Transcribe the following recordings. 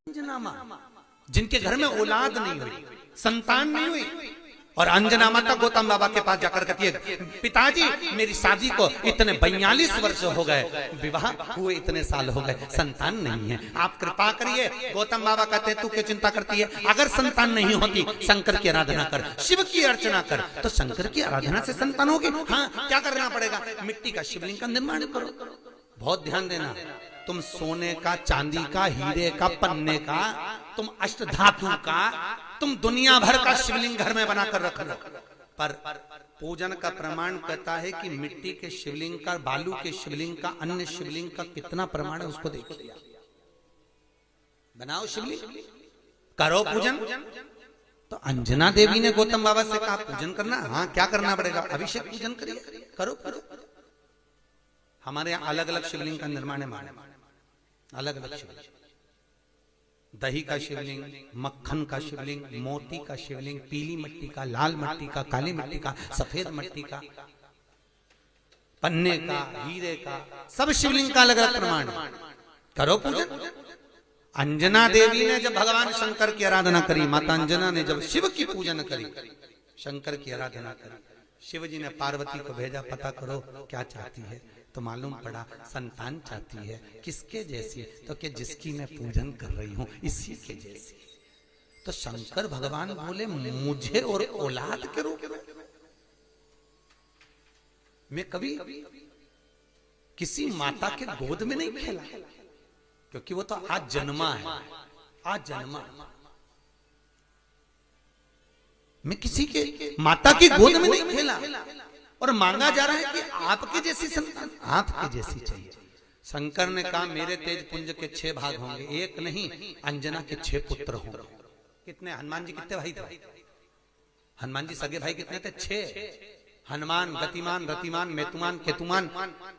अंजना माँ, जिनके घर में औलाद नहीं हुई, संतान नहीं हुई, और अंजना माता गौतम बाबा के पास जाकर कहती है, पिताजी मेरी शादी को इतने 42 वर्ष हो गए, विवाह हुए इतने साल हो गए, संतान नहीं है, आप कृपा करिए। गौतम बाबा कहते तू क्यों चिंता करती है, अगर संतान नहीं होती शंकर की आराधना कर, शिव की अर्चना कर, तो शंकर की आराधना से संतान होगी। हाँ, क्या करना पड़ेगा, मिट्टी का शिवलिंग का निर्माण करो। बहुत ध्यान देना, तुम सोने का, चांदी का, हीरे का, पन्ने का, तुम अष्ट धातु का, तुम दुनिया भर का शिवलिंग घर में बनाकर रख लो, पर पूजन का प्रमाण कहता है कि मिट्टी के शिवलिंग का, बालू के शिवलिंग का, अन्य शिवलिंग का कितना प्रमाण है उसको देखो। बनाओ शिवलिंग, करो पूजन। तो अंजना देवी ने गौतम बाबा से कहा पूजन करना, हाँ क्या करना पड़ेगा, अभिषेक पूजन करिए, करो करो। हमारे यहाँ अलग अलग शिवलिंग का निर्माण है, अलग अलग शिवलिंग, दही का शिवलिंग, मक्खन का शिवलिंग, मोती का शिवलिंग, पीली मिट्टी का, लाल मिट्टी का, काली मिट्टी का, सफेद मिट्टी का, पन्ने का, हीरे का, सब शिवलिंग का अलग अलग प्रमाण है, करो पूजन। अंजना देवी ने जब भगवान शंकर की आराधना करी, माता अंजना ने जब शिव की पूजन करी, शंकर की आराधना करी, शिव जी ने पार्वती को भेजा, पता करो क्या चाहती है, तो मालूम पड़ा संतान चाहती है, किसके जैसी, तो कि जिसकी मैं पूजन कर रही हूं इसी के जैसी। तो शंकर भगवान बोले मुझे और औलाद के रूप में, मैं कभी किसी माता के गोद में नहीं खेला, क्योंकि वो तो आज जन्मा है, आज जन्मा, मैं किसी के माता की गोद में नहीं खेला, और मांगा जा रहा है कि आपके जैसी संतान, आपके जैसी चाहिए। शंकर ने कहा मेरे तेज पुंज के 6 भाग होंगे, एक नहीं, अंजना के 6 पुत्र होंगे। कितने, हनुमान जी कितने भाई थे, हनुमान जी सगे भाई कितने थे, 6, हनुमान, गतिमान, रतिमान, मेतुमान, केतुमान,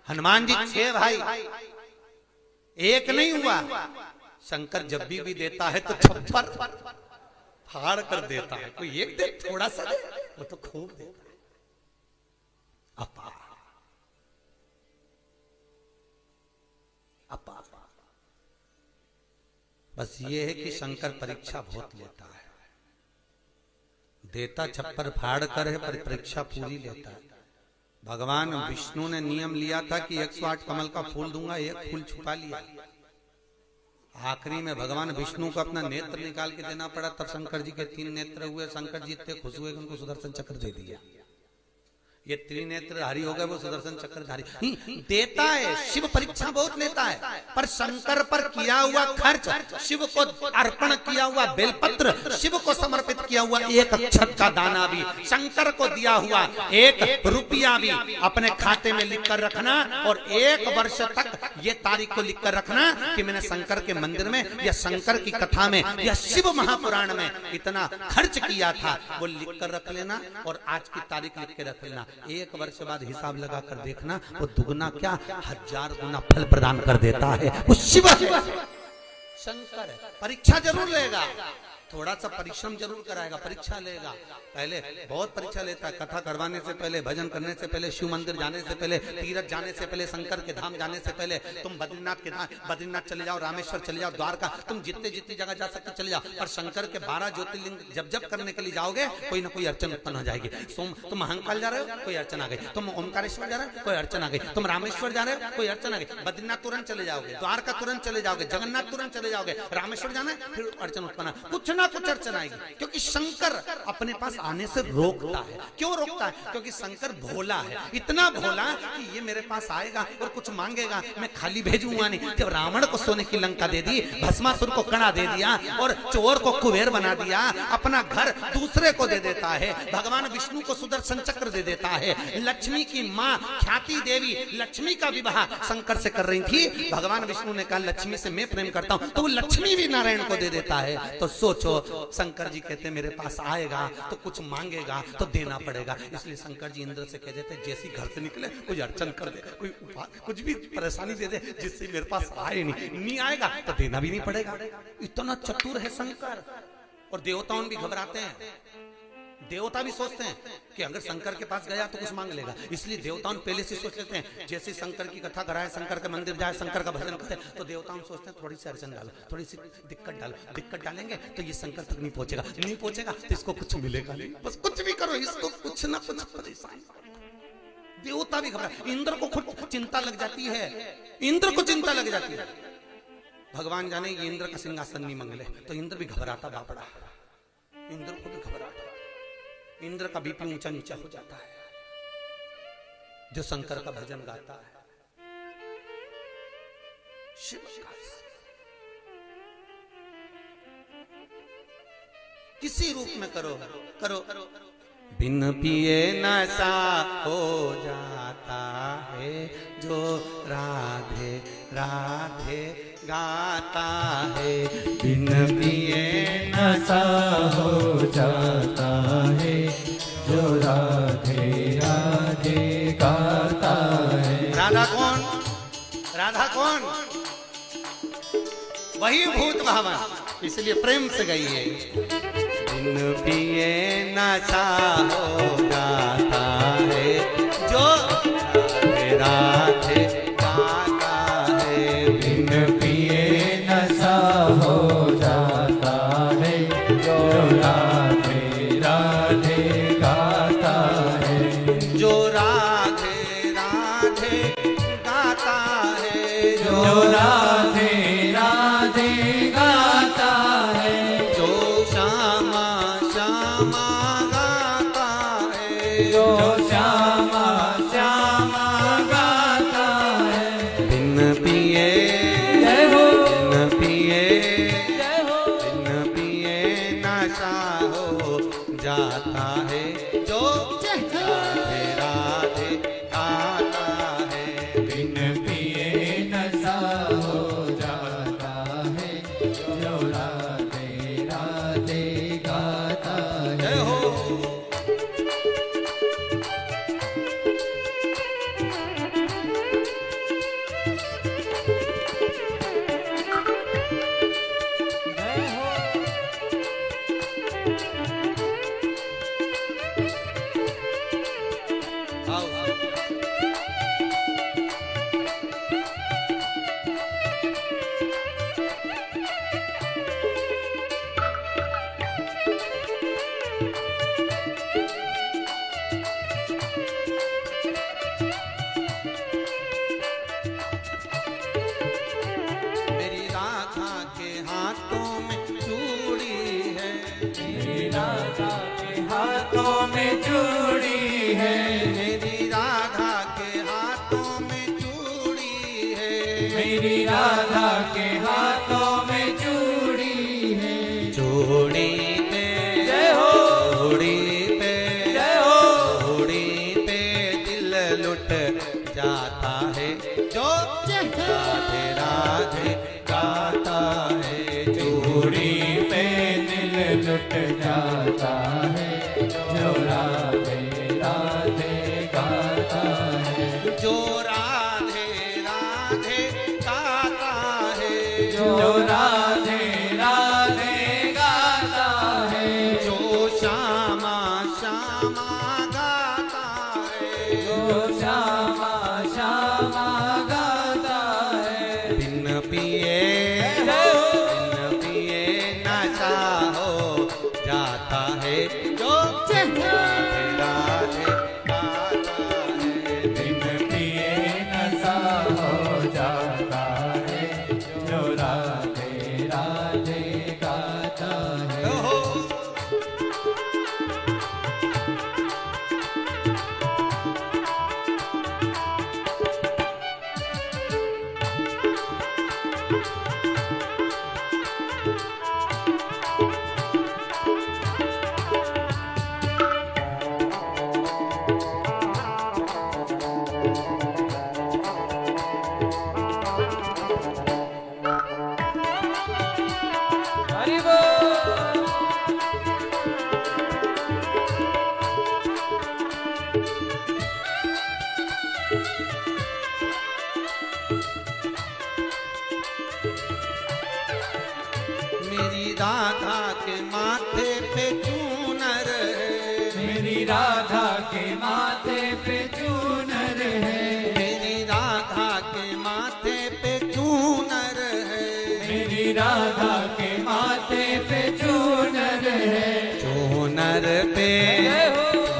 हनुमान जी 6 भाई, एक नहीं हुआ। शंकर जब भी देता है तो छप्पर फाड़ कर देता है, कोई एक दे, थोड़ा सा दे, वो तो खूब देता है। अपा अपा, बस ये है कि शंकर परीक्षा बहुत लेता है, देता छप्पर फाड़ कर है, पर परीक्षा पूरी लेता है। भगवान विष्णु ने नियम लिया था कि 108 कमल का फूल दूंगा, एक फूल छुपा लिया, आखिरी में भगवान विष्णु को अपना नेत्र निकाल के देना पड़ा, तब शंकर जी के 3 नेत्र हुए। शंकर जी इतने खुश हुए कि उनको सुदर्शन चक्र दे दिया, ये त्रिनेत्रधारी हो गए, वो सुदर्शन चक्रधारी देता है। शिव परीक्षा बहुत लेता है, पर शंकर पर किया हुआ खर्च, शिव को अर्पण किया हुआ बेलपत्र, शिव को समर्पित किया हुआ 1 अक्षत का दाना भी, शंकर को दिया हुआ 1 रुपया भी अपने खाते में लिख कर रखना, और 1 वर्ष तक ये तारीख को लिख कर रखना कि मैंने शंकर के मंदिर में या शंकर की कथा में या शिव महापुराण में इतना खर्च किया था, वो लिख कर रख लेना, और आज की तारीख लिख के रख लेना। 1 वर्ष बाद हिसाब लगा कर देखना, वो दुगना क्या 1000 गुना फल प्रदान कर देता है, वो शिव है, शंकर है। परीक्षा जरूर लेगा, थोड़ा सा परिश्रम जरूर कराएगा, परीक्षा लेगा, पहले बहुत परीक्षा लेता है। कथा करवाने से पहले, भजन करने से पहले, शिव मंदिर जाने से पहले, तीर्थ जाने से पहले, शंकर के धाम जाने से पहले, तुम बद्रीनाथ के धाम, बद्रीनाथ चले जाओ, रामेश्वर चले जाओ, द्वारका, तुम जितने जितनी जगह जा सकते चले जाओ, पर शंकर के 12 ज्योतिर्लिंग जब जब करने के लिए जाओगे, कोई ना कोई अड़चन उत्पन्न हो जाएगी। तुम महाकाल जा रहे हो, कोई अड़चन आ गई, तुम ओमकारेश्वर जा रहे हो, कोई अड़चन आ गई, तुम रामेश्वर जा रहे हो, कोई अड़चन आ गई, बद्रीनाथ तुरंत चले जाओगे, द्वारका तुरंत चले जाओगे, जगन्नाथ तुरंत चले जाओगे, रामेश्वर जाना है, फिर अड़चन उत्पन्न, कुछ ना कुछ अड़चन आएगी, क्योंकि शंकर अपने पास आने से रोकता है। क्यों रोकता है? क्योंकि शंकर भोला है, इतना भोला कि ये मेरे पास आएगा और कुछ मांगेगा, मैं खाली भेजूंगा नहीं। जब रावण को सोने की लंका दे दी, भस्मासुर को कड़ा दे दिया, और चोर को कुबेर बना दिया, अपना घर दूसरे को दे देता है। भगवान विष्णु को सुदर्शन चक्र दे देता है। लक्ष्मी की माँ ख्याति देवी लक्ष्मी का विवाह शंकर से कर रही थी। भगवान विष्णु ने कहा लक्ष्मी से मैं प्रेम करता हूँ, तो वो लक्ष्मी भी नारायण को दे देता है। तो सोचो, शंकर जी कहते मेरे पास आएगा तो कुछ मांगेगा तो देना पड़ेगा। इसलिए शंकर जी इंद्र से कह देते जैसी घर से निकले कोई अड़चन कर दे, कोई कुछ भी परेशानी दे दे जिससे मेरे पास आए नहीं आएगा तो देना भी नहीं पड़ेगा। इतना चतुर है शंकर। और देवताओं भी घबराते हैं। देवता भी सोचते हैं कि अगर शंकर के पास गया तो कुछ मांग लेगा, इसलिए देवताओं पहले से सोच लेते हैं जैसे शंकर की कथा कराए, शंकर के मंदिर जाए, शंकर का भजन करे, तो देवताओं सोचते हैं थोड़ी सी अड़चन डालो, थोड़ी सी दिक्कत डालो, दिक्कत डालेंगे तो ये शंकर तक नहीं पहुंचेगा, नहीं पहुंचेगा तो इसको कुछ मिलेगा नहीं, बस कुछ भी करो इसको कुछ ना कुछ परेशान। देवता भी घबरा, इंद्र को खुद चिंता लग जाती है, इंद्र को चिंता लग जाती है, भगवान जाने ये इंद्र का सिंहासन नहीं मंगले, तो इंद्र भी घबराता बापड़ा, इंद्र को भी घबराता, इंद्र का बीपी ऊंचा नीचा हो जाता है जो शंकर का भजन गाता है। शिव का किसी रूप में करो करो, बिन पिए नशा हो जाता है जो राधे राधे गाता है, बिन पिए नशा हो जाता है जो राधे राधे गाता है। राधा कौन? राधा कौन? वही भूत भावन, इसलिए प्रेम से गाइए। बिन पिए नशा हो जाता है जो राधे राधे गाता है, बिन पिए नशा हो जाता है जो राधे राधे गाता है, जो राधे राधे गाता है, जो राधे राधे गाता है, जो श्यामा श्यामा गाता है, जो श्यामा श्यामा गाता है। बिन पिए जय हो बिन पिए जय हो बिन पिए नशा हो जाता है जो राधे राधे गाता है, बिन पिए नशा हो जाता है जो राधे राधे गाता जय है। हो। जय हो आओ मेरी राधा के हाथों में चूड़ी है, मेरी राधा के हाथों में चूड़ी है, मेरी राधा के हाथों में चूड़ी है, मेरी राधा के हाथों में चूड़ी है। चूड़ी पे जय हो चूड़ी पे जय हो चूड़ी पे दिल लुट जाता है जो राधे राधे गाता है, चूड़ी पे दिल लुट जाता है जो राधे राधे गाता है, जो राधे राधे गाता है, जो राधे राधे गाता है, जो श्यामा श्यामा गाता है, जो श्यामा श्यामा गाता है। बिन पिए जय हो बिन पिए नशा हो जाता है जो राधे राधे गाता है, बिन पिए नशा हो जाता है जो राधे राधे गाता है। हो। हरि बोल। मेरी राधा के माथे पे चूनर है, राधा के माथे पे चूनर है, मेरी राधा के माथे पे चूनर है, मेरी राधा के माथे पे चूनर है, चूनर पे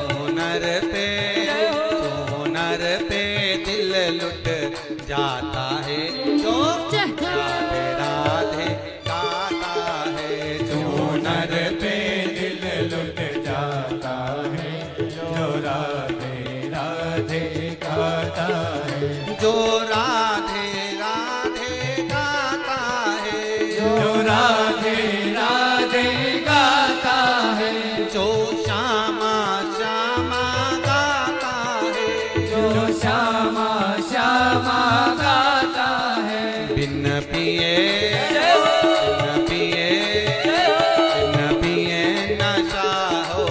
चूनर पे चूनर पे दिल लुट जाता है जो राधे राधे गाता है, चूनर पे दिल लुट जाता है, जो राधे राधे गाता है, जो राधे राधे गाता है, जो राधे राधे गाता है, जो श्यामा श्यामा गाता है, जो श्यामा श्यामा गाता है, बिन पिए बिन पिए नशा हो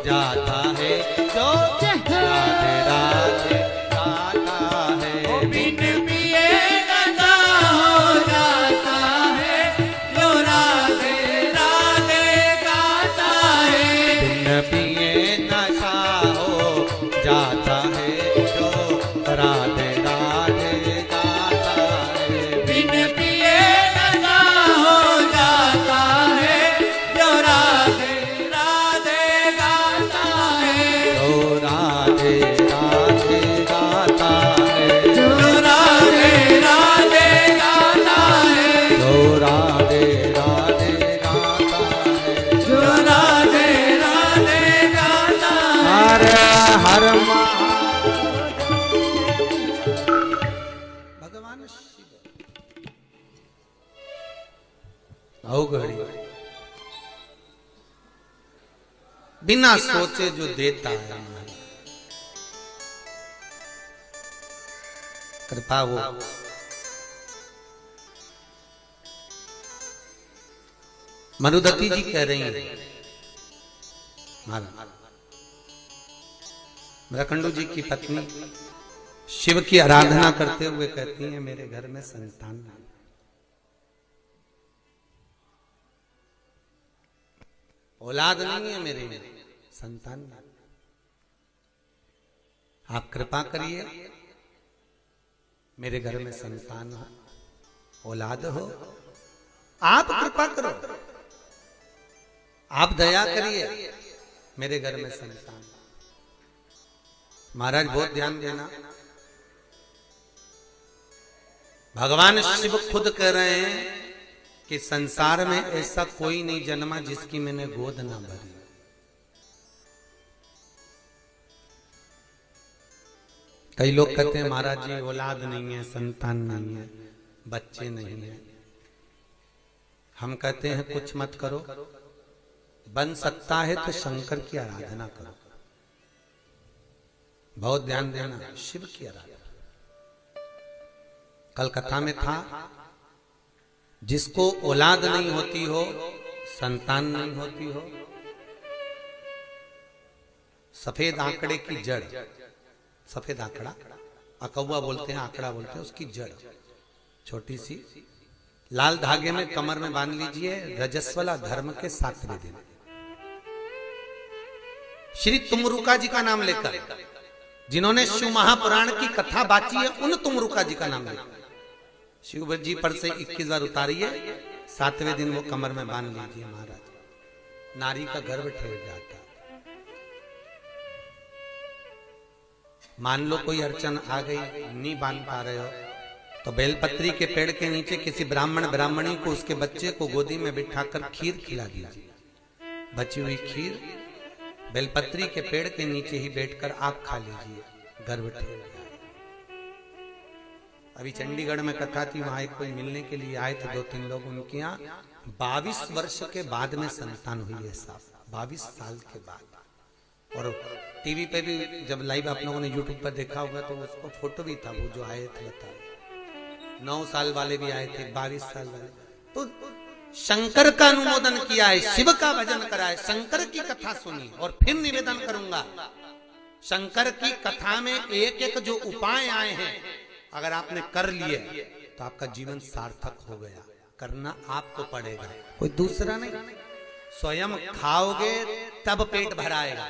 जाता है जो राधे राधे गाता है, बिन पिए नशा हो जाता है, जो राधे राधे गाता है, बिन पिए नशा हो जाता है जो राधे राधे गाता है, बिन पिए नशा हो जाता है, जो राधे राधे गाता है, जो राधे राधे गाता है, जो राधे राधे गाता है, जो राधे राधे गाता है, जो राधे राधे गाता है। हर हर भगवान शिव अवघड़ी बिना सोचे जो देता है हमारी कृपा वो मनुदती जी कह रही हैं महाराज मृकंडू जी की पत्नी शिव की आराधना करते हुए कहती हैं मेरे घर में संतान नहीं, औलाद नहीं है मेरे में, संतान नहीं। आप कृपा करिए मेरे घर में संतान हो, औलाद हो, आप कृपा करो, आप दया करिए मेरे घर में संतान। महाराज बहुत ध्यान देना, भगवान शिव खुद कह रहे हैं कि संसार में ऐसा कोई नहीं जन्मा जिसकी मैंने गोद ना भरी। कई लोग कहते हैं महाराज जी औलाद नहीं है, संतान नहीं है, बच्चे नहीं है। हम कहते हैं कुछ मत करो, बन सकता है तो शंकर की आराधना करो। बहुत ध्यान देना, शिव की आराधना। कल कथा में था जिसको औलाद नहीं होती हो, संतान नहीं होती हो, सफेद आंकड़े की जड़, सफेद आंकड़ा अकौवा बोलते हैं, आंकड़ा बोलते हैं, उसकी जड़ छोटी सी लाल धागे में कमर में बांध लीजिए। रजस्वला धर्म के 7वें दिन श्री तुमरुका जी का नाम लेकर, जिन्होंने शिव महापुराण की कथा बाची है, उन तुमरुका जी का नाम लेकर शिव जी पर से 21 बार उतारिए, 7वें दिन वो कमर में बांध लीजिए। महाराज नारी का गर्भ ठेर जाता। मान लो कोई अड़चन आ गई, नहीं बांध पा रहे हो, तो बेलपत्री के पेड़ के नीचे किसी ब्राह्मण ब्राह्मणी को उसके बच्चे को गोदी में बिठाकर खीर खिला दीजिए। बची हुई खीर बेलपत्री के पेड़ के नीचे ही बैठकर आप खा लीजिए, गर्भ ठेर जाए। अभी चंडीगढ़ में कथा थी, वहां एक कोई मिलने के लिए आए थे 2-3 लोग, उनके यहाँ 22 वर्ष के बाद में संतान हुई है साहब, 22 साल के बाद। और टीवी पे भी जब लाइव आप लोगों ने यूट्यूब पर देखा होगा तो उसको फोटो भी था, वो जो आए थे बताए 9 साल वाले भी आए थे, 22 साल वाले। तो शंकर का अनुमोदन किया है, शिव का भजन करा है, शंकर की कथा सुनी। और फिर निवेदन करूंगा, शंकर की कथा में एक एक जो उपाय आए हैं, अगर आपने कर लिए तो आपका जीवन सार्थक हो गया। करना आपको पड़ेगा, कोई दूसरा नहीं। स्वयं खाओगे तब पेट भराएगा,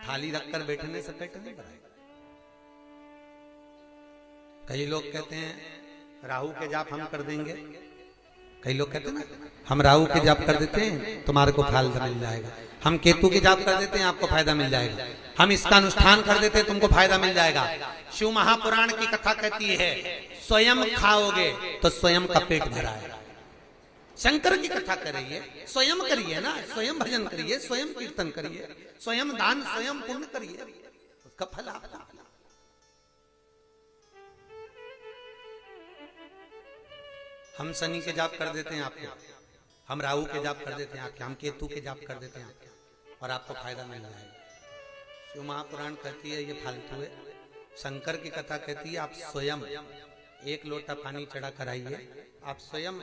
थाली रखकर बैठने से पेट नहीं भराएगा। कई लोग कहते हैं राहु के जाप हम कर देंगे, कई लोग कहते हैं ना हम राहु के जाप कर देते हैं तुम्हारे को फायदा मिल जाएगा, हम केतु के जाप कर देते हैं आपको फायदा मिल जाएगा, हम इसका अनुष्ठान कर देते हैं तुमको फायदा मिल जाएगा। शिव महापुराण की कथा कहती है स्वयं खाओगे तो स्वयं का पेट भरा है। शंकर की कथा करिए, स्वयं करिए ना, स्वयं भजन करिए, स्वयं कीर्तन करिए, स्वयं दान, स्वयं पुण्य करिए, उसका फल आपका। हम शनि के जाप कर देते हैं आपके, हम राहु के जाप कर देते हैं आपके, हम केतु के जाप कर देते हैं आपके, और आपको फायदा मिल जाएगा। शिव महापुराण कहती है ये फालतू है। शंकर की कथा कहती है आप स्वयं एक लोटा पानी चढ़ा कर आइए, आप स्वयं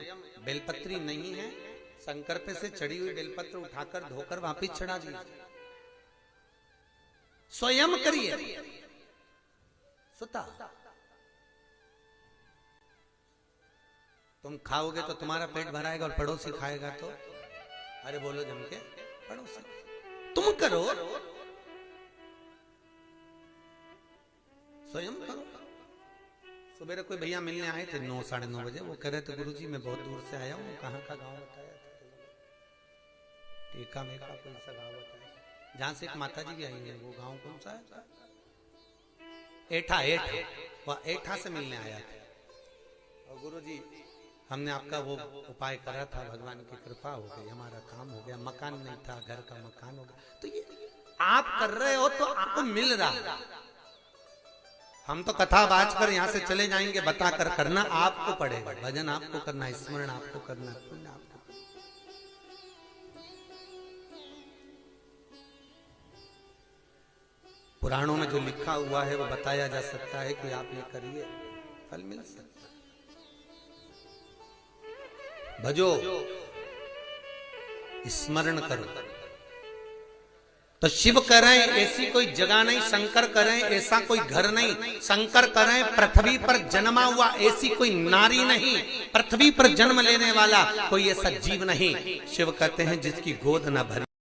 बेलपत्री नहीं है, शंकर पे से चढ़ी हुई बेलपत्र उठाकर धोकर वापिस चढ़ा दीजिए, स्वयं करिए। सुता तुम खाओगे तो तुम्हारा पेट भराएगा और पड़ोसी खाएगा तो, अरे बोलो जम के, पड़ोसी तुम करो, स्वयं करो। सुबह कोई भैया मिलने आए थे 9 साढ़े 9 बजे, वो कह रहे थे गुरुजी मैं बहुत दूर से आया हूँ, कहाँ का गांव बताया था, टीका मेका कोई सा गांव बताया, जहाँ से एक माता जी भी आई है, वो गांव कौन सा है? एठा, वह एठा से मिलने आया था। और गुरुजी हमने आपका वो उपाय करा था, भगवान की कृपा हो गई, हमारा काम हो गया, मकान नहीं था, घर का मकान हो गया। तो ये आप कर रहे हो तो आपको मिल रहा है। हम तो कथा बाज कर यहाँ से चले जाएंगे, बता कर करना आपको पड़ेगा, भजन आपको करना, स्मरण आपको करना, पुण्य आपको। पुराणों में जो लिखा हुआ है वो बताया जा सकता है कि आप ये करिए, फल मिल सकता है। भजो, स्मरण करो। तो शिव करें ऐसी कोई जगह नहीं, शंकर करें ऐसा कोई घर नहीं, शंकर करें पृथ्वी पर जन्मा हुआ ऐसी कोई नारी नहीं, पृथ्वी पर जन्म लेने वाला कोई ऐसा जीव नहीं। शिव कहते हैं जिसकी गोद न भरी